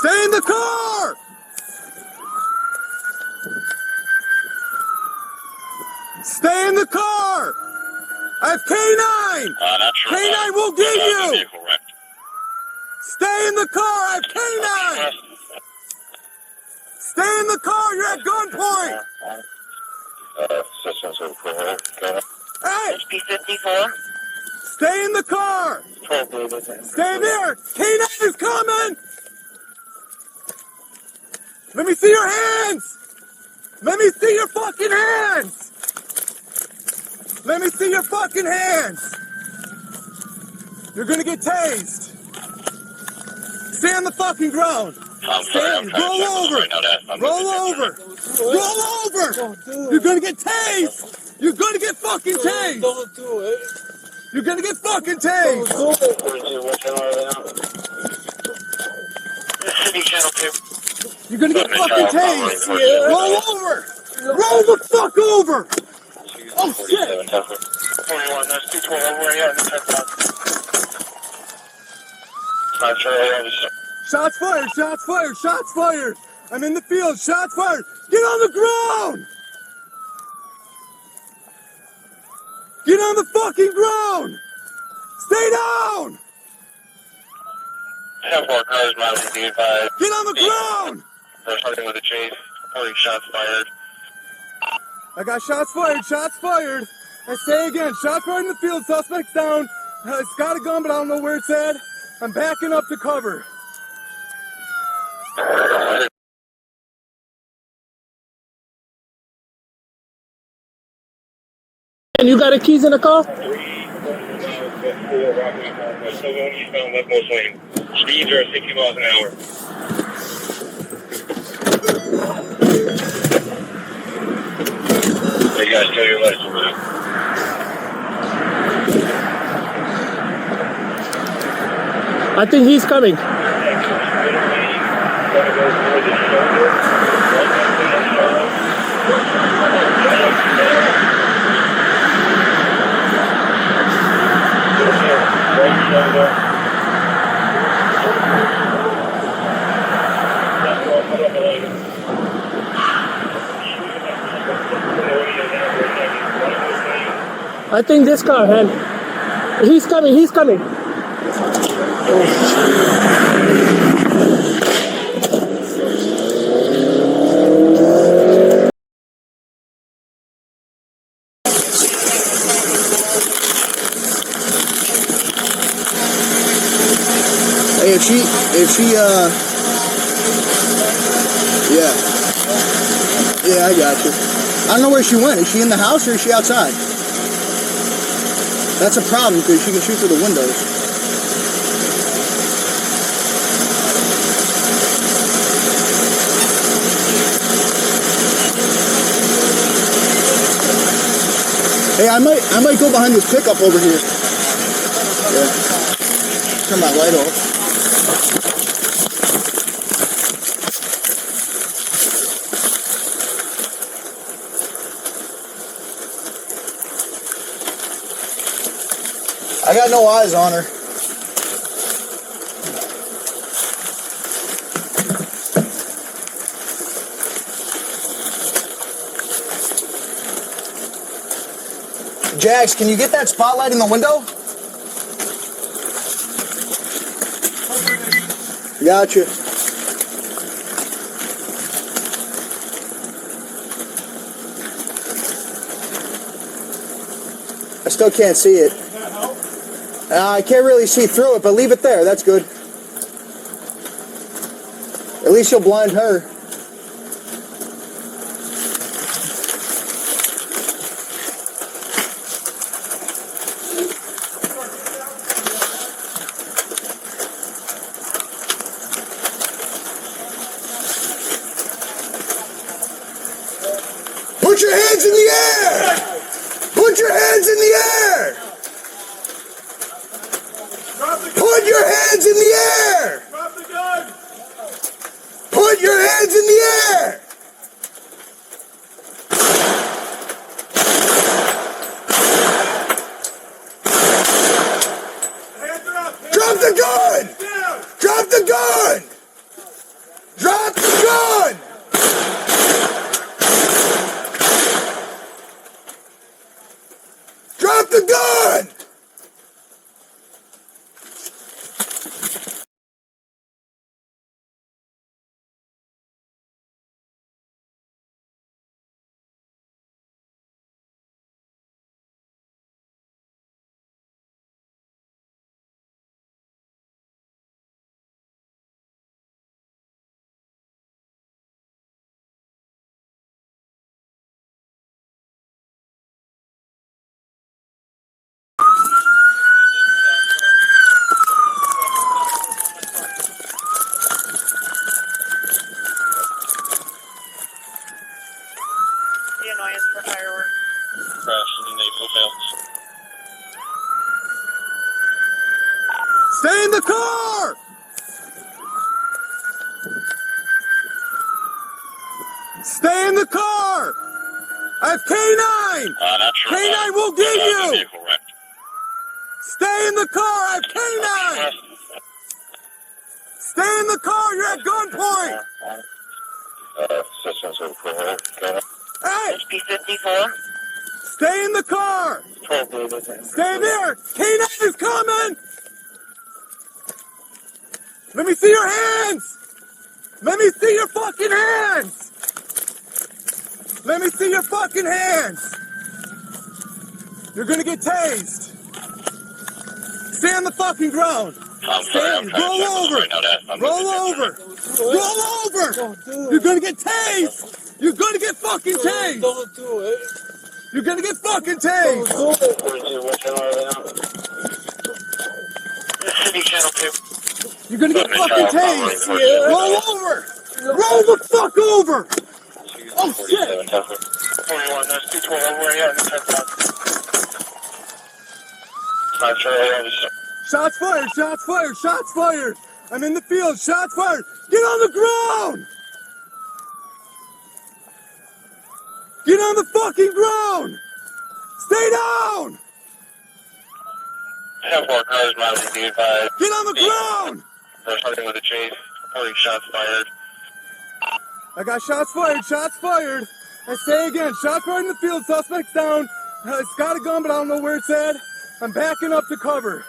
Stay in the car! Stay in the car! I have K9! K9 will get you! Stay in the car! I have K9! Stay in the car! You're at gunpoint! Hey! Stay in the car! Stay there! K9 is coming! Let me see your hands! Let me see your fucking hands! Let me see your fucking hands! You're gonna get tased! Stay on the fucking ground! Roll over! Roll over! Roll over! You're gonna get tased! You're gonna get fucking tased! Don't do it. You're gonna get fucking tased! Don't do it. You're gonna get fucking tased! Roll over! Roll the fuck over! Oh shit! 41, that's 212 over here. Shots fired! Shots fired! Shots fired! I'm in the field! Shots fired! Get on the ground! Get on the fucking ground! Stay down! 10-4 cars, mounted D5. Get on the ground! First hunting with a chase. 40 shots fired. I got shots fired! Shots fired! I say again, shots fired in the field, suspect's down. It's got a gun, but I don't know where it's at. I'm backing up to cover. And you got the keys in the car? Speeds are 60 miles an hour. Hey guys, kill your lights, man. I think he's coming. I think this car, man. He's coming, he's coming. Hey, if she, yeah, I got you. I don't know where she went. Is she in the house or is she outside? That's a problem because she can shoot through the windows. Hey, I might go behind this pickup over here. Yeah. Turn my light off. I got no eyes on her. Jax, can you get that spotlight in the window? Gotcha. I still can't see it. I can't really see through it, but leave it there. That's good. At least you'll blind her. Put your hands in the air! Put your hands in the air! Put your hands in the air! Drop the gun! Put your hands in the air! Hands are up! Drop the gun! Down! Drop the gun! gun! Drop the gun! The annoyance for fireworks. Crash in the Naples Hills. Stay in the car! Stay in the car! I have K9! Not sure. K9 will get you! Vehicle wrecked. Stay in the car! I have K9! Stay in the car! You're at gunpoint! Assistance with criminal. Hey! HP54. Stay in the car! 12 Stay there! K9 is coming! Let me see your hands! Let me see your fucking hands! Let me see your fucking hands! You're gonna get tased! Stay on the fucking ground! I'm sorry, I'm trying Roll to check over! right now to ask them. Roll over! Roll over! You're gonna get tased! You're gonna get fucking tased! Don't do it. You're gonna get fucking tased! Don't do it. What channel are they on? City Channel 2. You're gonna get fucking tased! Roll over! Roll the fuck over! Oh shit! 41, there's 212 over here in the 10,000. Not sure. Shots fired! Shots fired! Shots fired! I'm in the field! Shots fired! Get on the ground! Get on the fucking ground! Stay down! I have more cars mounted to by. Get on the ground! There's something with a chase. 40 shots fired. I got shots fired! Shots fired! I say again, shots fired in the field, suspect's down. It's got a gun, but I don't know where it's at. I'm backing up to cover.